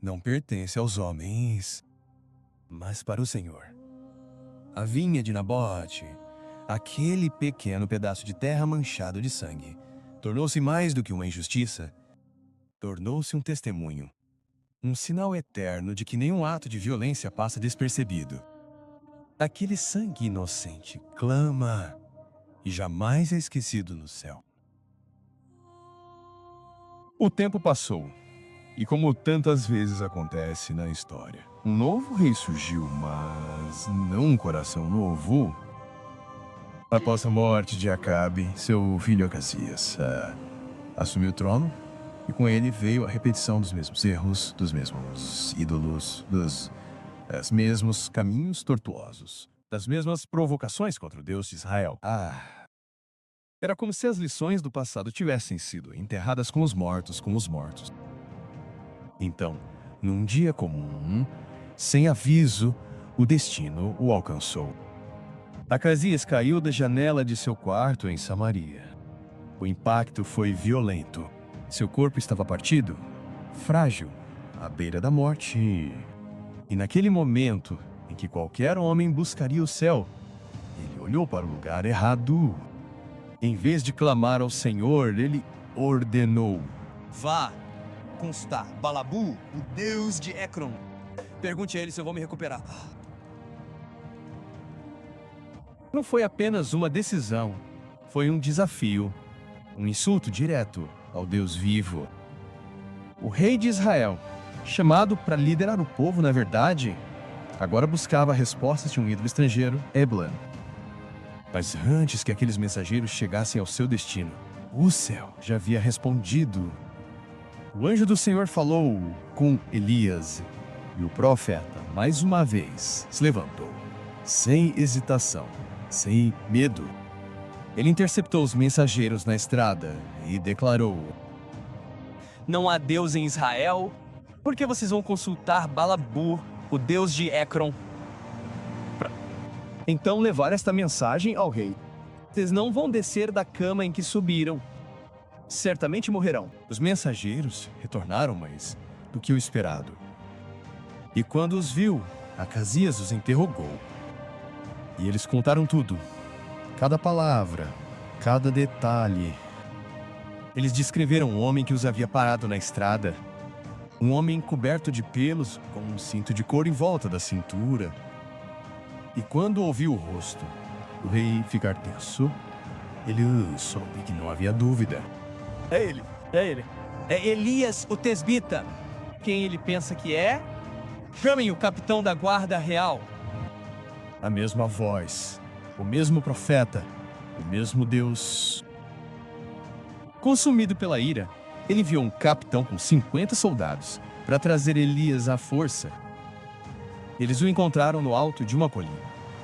não pertence aos homens, mas para o Senhor. A vinha de Nabote, aquele pequeno pedaço de terra manchado de sangue, tornou-se mais do que uma injustiça, tornou-se um testemunho, um sinal eterno de que nenhum ato de violência passa despercebido. Aquele sangue inocente clama e jamais é esquecido no céu. O tempo passou, e como tantas vezes acontece na história, um novo rei surgiu, mas não um coração novo. Após a morte de Acabe, seu filho Acasias assumiu o trono, e com ele veio a repetição dos mesmos erros, dos mesmos ídolos, dos mesmos caminhos tortuosos, das mesmas provocações contra o Deus de Israel. Era como se as lições do passado tivessem sido enterradas com os mortos, Então, num dia comum, sem aviso, o destino o alcançou. Acasias caiu da janela de seu quarto em Samaria. O impacto foi violento. Seu corpo estava partido, frágil, à beira da morte. E naquele momento em que qualquer homem buscaria o céu, ele olhou para o lugar errado. Em vez de clamar ao Senhor, ele ordenou: Vá constar Balabu, o deus de Ekron. Pergunte a ele se eu vou me recuperar. Não foi apenas uma decisão, foi um desafio, um insulto direto ao Deus vivo. O rei de Israel, chamado para liderar o povo, na verdade, agora buscava respostas de um ídolo estrangeiro, Eblan. Mas antes que aqueles mensageiros chegassem ao seu destino, o céu já havia respondido. O anjo do Senhor falou com Elias, e o profeta, mais uma vez, se levantou, sem hesitação, sem medo. Ele interceptou os mensageiros na estrada e declarou: Não há Deus em Israel? Por que vocês vão consultar Balabu, o deus de Ekron? Então levar esta mensagem ao rei. Vocês não vão descer da cama em que subiram. Certamente morrerão. Os mensageiros retornaram mais do que o esperado. E quando os viu, Acasias os interrogou. E eles contaram tudo. Cada palavra, cada detalhe. Eles descreveram um homem que os havia parado na estrada. Um homem coberto de pelos, com um cinto de couro em volta da cintura. E quando ouviu o rosto do rei ficar tenso, ele soube que não havia dúvida. É ele. É Elias, o tesbita. Quem ele pensa que é? Chamem o capitão da guarda real. A mesma voz, o mesmo profeta, o mesmo Deus. Consumido pela ira, ele enviou um capitão com 50 soldados para trazer Elias à força. Eles o encontraram no alto de uma colina,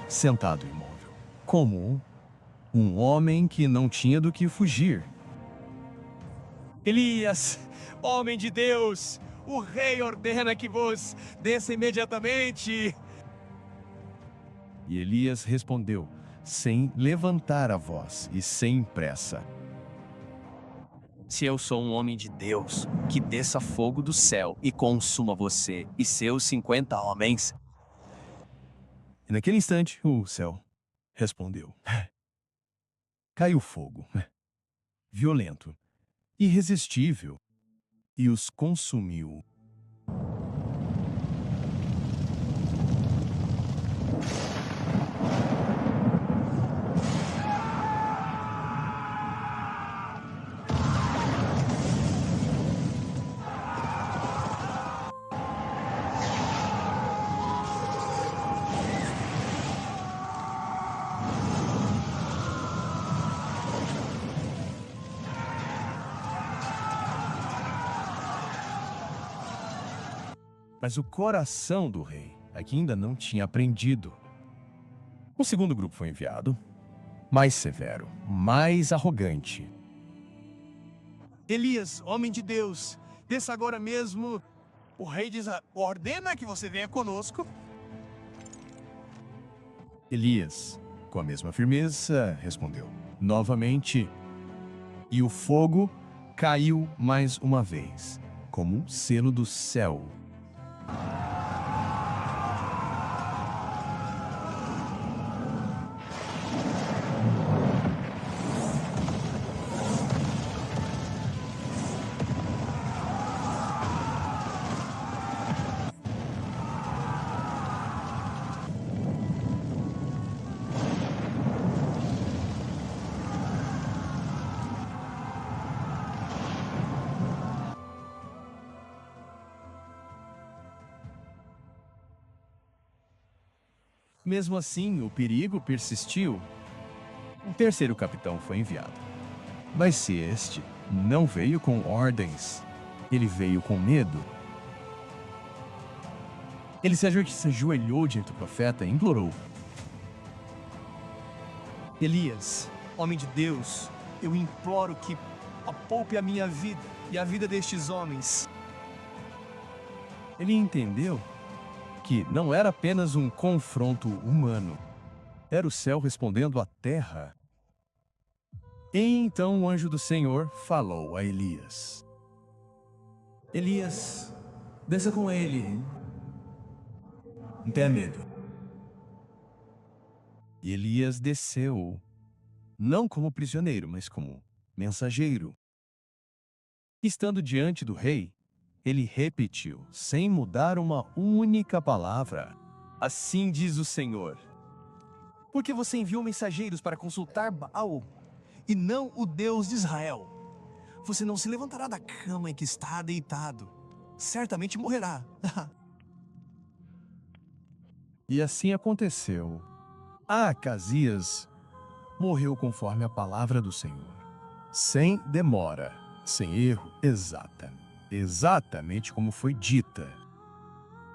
sentado imóvel, como um homem que não tinha do que fugir. Elias, homem de Deus, o rei ordena que vos desça imediatamente. E Elias respondeu, sem levantar a voz e sem pressa: Se eu sou um homem de Deus, que desça fogo do céu e consuma você e seus 50 homens. E naquele instante, o céu respondeu. Caiu fogo, violento, irresistível, e os consumiu. Mas o coração do rei aqui ainda não tinha aprendido. Um segundo grupo foi enviado, mais severo, mais arrogante. Elias, homem de Deus, desça agora mesmo. O rei ordena que você venha conosco. Elias, com a mesma firmeza, respondeu novamente, e o fogo caiu mais uma vez, como um selo do céu. Mesmo assim, o perigo persistiu. Um terceiro capitão foi enviado. Mas se este não veio com ordens, ele veio com medo. Ele se ajoelhou diante do profeta e implorou: Elias, homem de Deus, eu imploro que poupe a minha vida e a vida destes homens. Ele entendeu que não era apenas um confronto humano. Era o céu respondendo à terra. E então o anjo do Senhor falou a Elias: Elias, desça com ele. Não tenha medo. E Elias desceu, não como prisioneiro, mas como mensageiro. Estando diante do rei, ele repetiu, sem mudar uma única palavra: assim diz o Senhor. Porque você enviou mensageiros para consultar Baal e não o Deus de Israel. Você não se levantará da cama em que está deitado. Certamente morrerá. E assim aconteceu. Acasias morreu conforme a palavra do Senhor, sem demora, sem erro, exatamente como foi dita.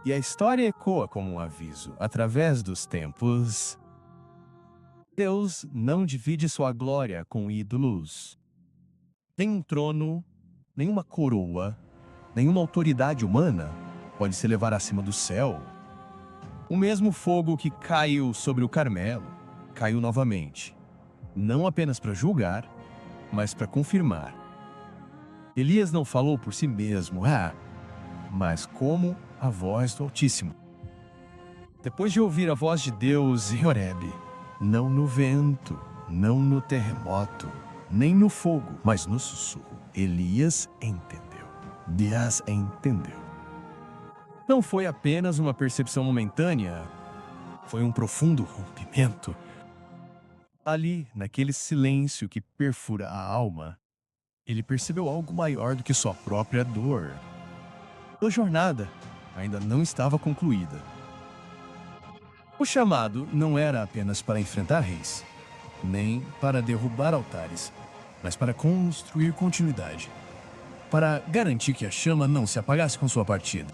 E a história ecoa como um aviso através dos tempos. Deus não divide sua glória com ídolos. Nenhum trono, nenhuma coroa, nenhuma autoridade humana pode se elevar acima do céu. O mesmo fogo que caiu sobre o Carmelo caiu novamente, não apenas para julgar, mas para confirmar. Elias não falou por si mesmo, mas como a voz do Altíssimo. Depois de ouvir a voz de Deus em Horebe, não no vento, não no terremoto, nem no fogo, mas no sussurro, Elias entendeu. Deus entendeu. Não foi apenas uma percepção momentânea, foi um profundo rompimento. Ali, naquele silêncio que perfura a alma, ele percebeu algo maior do que sua própria dor. A jornada ainda não estava concluída. O chamado não era apenas para enfrentar reis, nem para derrubar altares, mas para construir continuidade, para garantir que a chama não se apagasse com sua partida.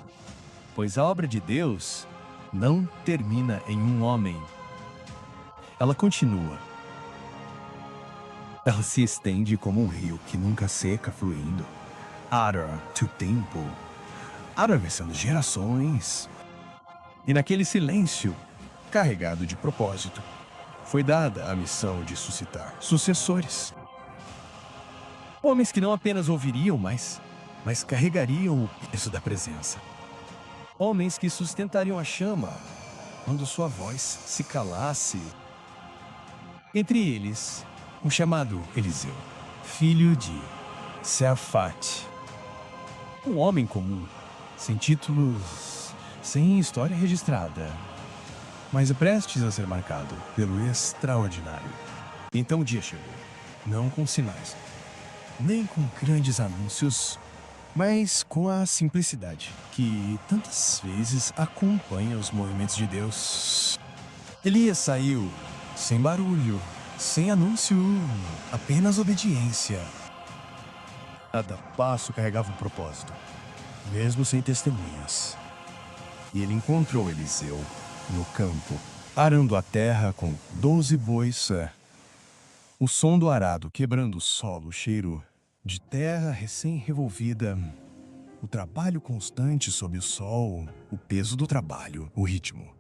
Pois a obra de Deus não termina em um homem. Ela continua. Ela se estende como um rio que nunca seca, fluindo. To tempo, atravessando gerações. E naquele silêncio, carregado de propósito, foi dada a missão de suscitar sucessores. Homens que não apenas ouviriam, mas carregariam o peso da presença. Homens que sustentariam a chama quando sua voz se calasse. Entre eles, um chamado Eliseu, filho de Safate. Um homem comum, sem títulos, sem história registrada, mas prestes a ser marcado pelo extraordinário. Então o dia chegou, não com sinais, nem com grandes anúncios, mas com a simplicidade que tantas vezes acompanha os movimentos de Deus. Elias saiu sem barulho, sem anúncio, apenas obediência. Cada passo carregava um propósito, mesmo sem testemunhas. E ele encontrou Eliseu no campo, arando a terra com 12 bois. O som do arado quebrando o solo, o cheiro de terra recém-revolvida, o trabalho constante sob o sol, o peso do trabalho, o ritmo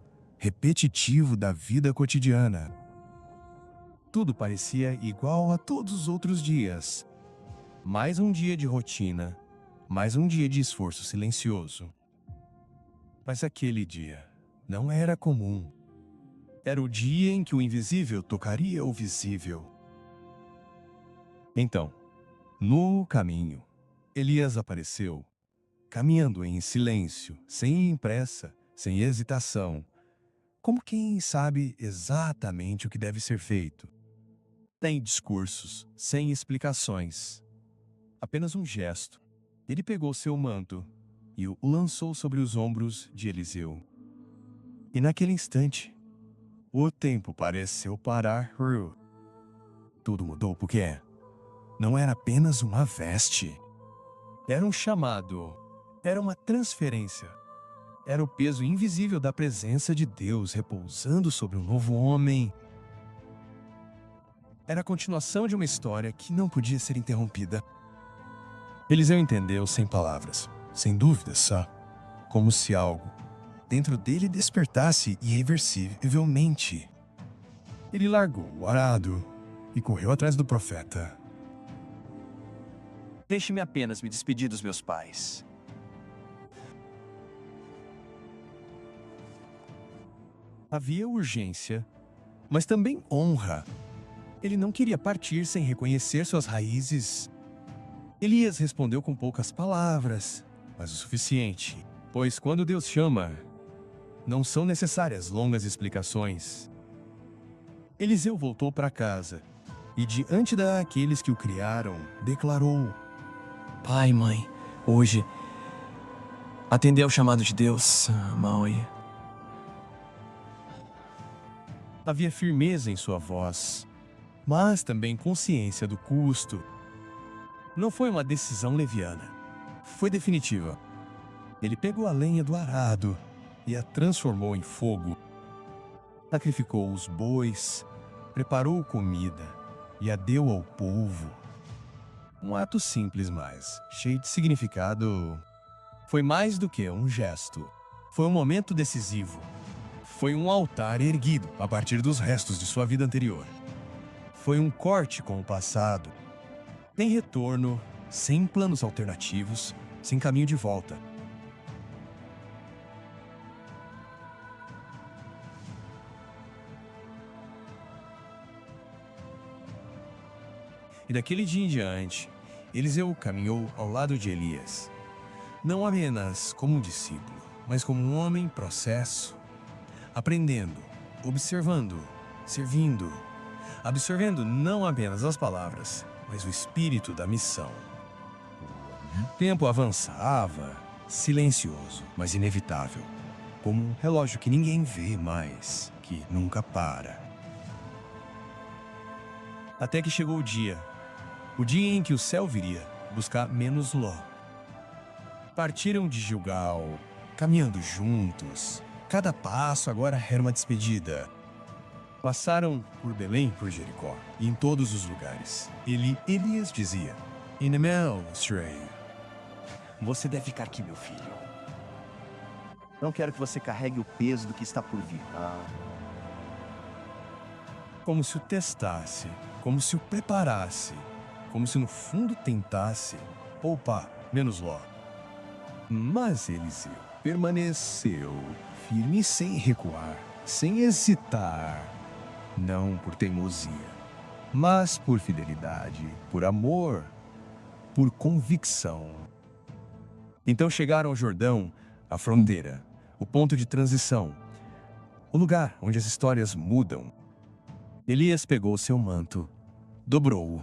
repetitivo da vida cotidiana. Tudo parecia igual a todos os outros dias. Mais um dia de rotina, mais um dia de esforço silencioso. Mas aquele dia não era comum. Era o dia em que o invisível tocaria o visível. Então, no caminho, Elias apareceu, caminhando em silêncio, sem pressa, sem hesitação, como quem sabe exatamente o que deve ser feito. Sem discursos, sem explicações. Apenas um gesto. Ele pegou seu manto e o lançou sobre os ombros de Eliseu. E naquele instante, o tempo pareceu parar. Tudo mudou porque não era apenas uma veste. Era um chamado. Era uma transferência. Era o peso invisível da presença de Deus repousando sobre um novo homem. Era a continuação de uma história que não podia ser interrompida. Eliseu entendeu sem palavras, sem dúvidas, só, como se algo dentro dele despertasse irreversivelmente. Ele largou o arado e correu atrás do profeta. Deixe-me apenas me despedir dos meus pais. Havia urgência, mas também honra. Ele não queria partir sem reconhecer suas raízes. Elias respondeu com poucas palavras, mas o suficiente, pois quando Deus chama, não são necessárias longas explicações. Eliseu voltou para casa e, diante daqueles que o criaram, declarou: Pai, mãe, hoje, atender ao chamado de Deus, Maui. Havia firmeza em sua voz, mas também consciência do custo. Não foi uma decisão leviana. Foi definitiva. Ele pegou a lenha do arado e a transformou em fogo. Sacrificou os bois, preparou comida e a deu ao povo. Um ato simples, mas cheio de significado. Foi mais do que um gesto. Foi um momento decisivo. Foi um altar erguido a partir dos restos de sua vida anterior. Foi um corte com o passado. Sem retorno, sem planos alternativos, sem caminho de volta. E daquele dia em diante, Eliseu caminhou ao lado de Elias. Não apenas como um discípulo, mas como um homem em processo. Aprendendo, observando, servindo. Absorvendo não apenas as palavras, mas o espírito da missão. O tempo avançava, silencioso, mas inevitável. Como um relógio que ninguém vê mais, que nunca para. Até que chegou o dia em que o céu viria buscar menos Ló. Partiram de Gilgal, caminhando juntos. Cada passo agora era uma despedida. Passaram por Belém, por Jericó, e em todos os lugares. Elias dizia: Inemel, Stray. Você deve ficar aqui, meu filho. Não quero que você carregue o peso do que está por vir. Como se o testasse, como se o preparasse, como se no fundo tentasse poupar menos Ló. Mas Eliseu permaneceu firme sem recuar, sem hesitar. Não por teimosia, mas por fidelidade, por amor, por convicção. Então chegaram ao Jordão, a fronteira, o ponto de transição, o lugar onde as histórias mudam. Elias pegou seu manto, dobrou-o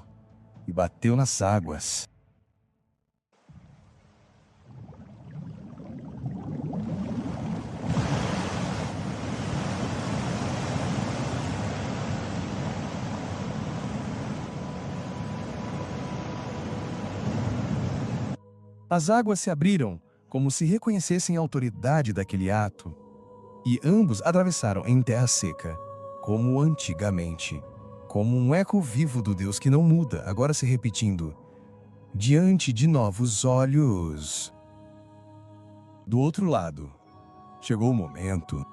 e bateu nas águas. As águas se abriram, como se reconhecessem a autoridade daquele ato, e ambos atravessaram em terra seca, como antigamente, como um eco vivo do Deus que não muda, agora se repetindo, diante de novos olhos. Do outro lado, chegou o momento.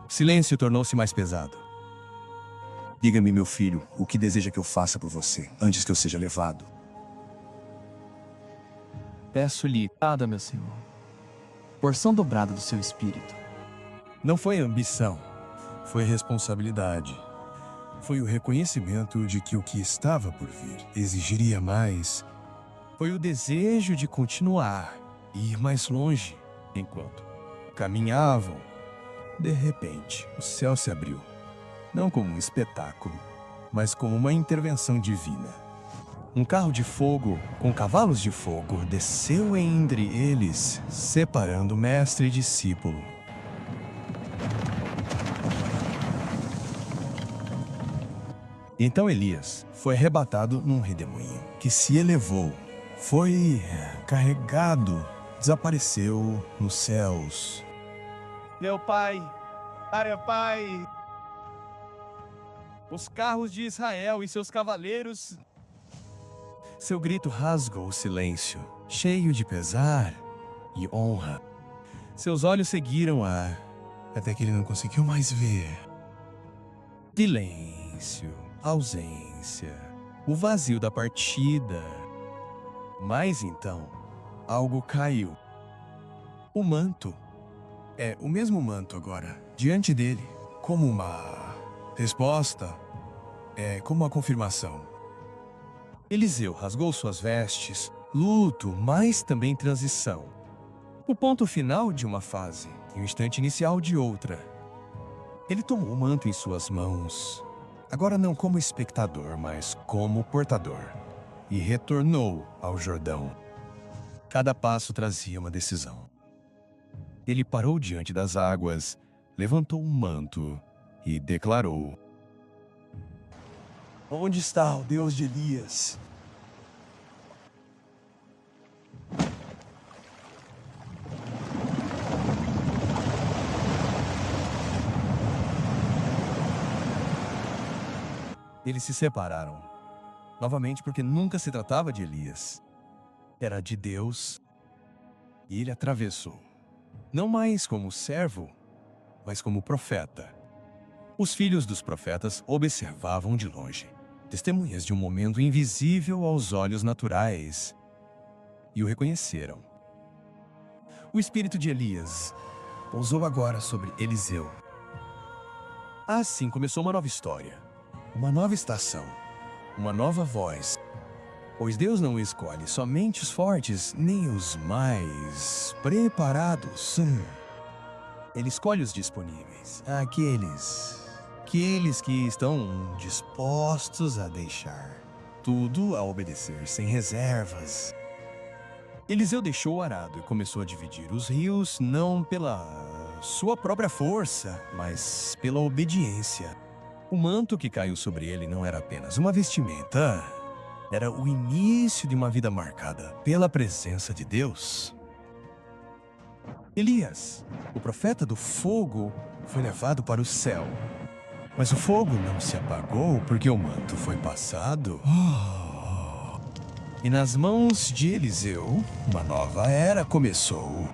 O silêncio tornou-se mais pesado. Diga-me, meu filho, o que deseja que eu faça por você, antes que eu seja levado? Peço-lhe, nada, meu senhor. Porção dobrada do seu espírito. Não foi ambição, foi responsabilidade. Foi o reconhecimento de que o que estava por vir exigiria mais. Foi o desejo de continuar, ir mais longe. Enquanto caminhavam, de repente, o céu se abriu. Não como um espetáculo, mas como uma intervenção divina. Um carro de fogo, com cavalos de fogo, desceu entre eles, separando mestre e discípulo. Então Elias foi arrebatado num redemoinho, que se elevou, foi carregado, desapareceu nos céus. Meu pai, meu pai! Os carros de Israel e seus cavaleiros. Seu grito rasgou o silêncio, cheio de pesar e honra. Seus olhos seguiram até que ele não conseguiu mais ver. Silêncio, ausência, o vazio da partida. Mas então, algo caiu. O manto. É o mesmo manto agora, diante dele, como uma resposta, como uma confirmação. Eliseu rasgou suas vestes, luto, mas também transição. O ponto final de uma fase e o instante inicial de outra. Ele tomou o manto em suas mãos, agora não como espectador, mas como portador, e retornou ao Jordão. Cada passo trazia uma decisão. Ele parou diante das águas, levantou o manto e declarou: Onde está o Deus de Elias? Eles se separaram, novamente porque nunca se tratava de Elias. Era de Deus, e ele atravessou, não mais como servo, mas como profeta. Os filhos dos profetas observavam de longe, testemunhas de um momento invisível aos olhos naturais, e o reconheceram. O espírito de Elias pousou agora sobre Eliseu. Assim começou uma nova história, uma nova estação, uma nova voz. Pois Deus não escolhe somente os fortes, nem os mais preparados. Ele escolhe os disponíveis, aqueles que estão dispostos a deixar tudo, a obedecer sem reservas. Eliseu deixou o arado e começou a dividir os rios, não pela sua própria força, mas pela obediência. O manto que caiu sobre ele não era apenas uma vestimenta, era o início de uma vida marcada pela presença de Deus. Elias, o profeta do fogo, foi levado para o céu. Mas o fogo não se apagou porque o manto foi passado. E nas mãos de Eliseu, uma nova era começou.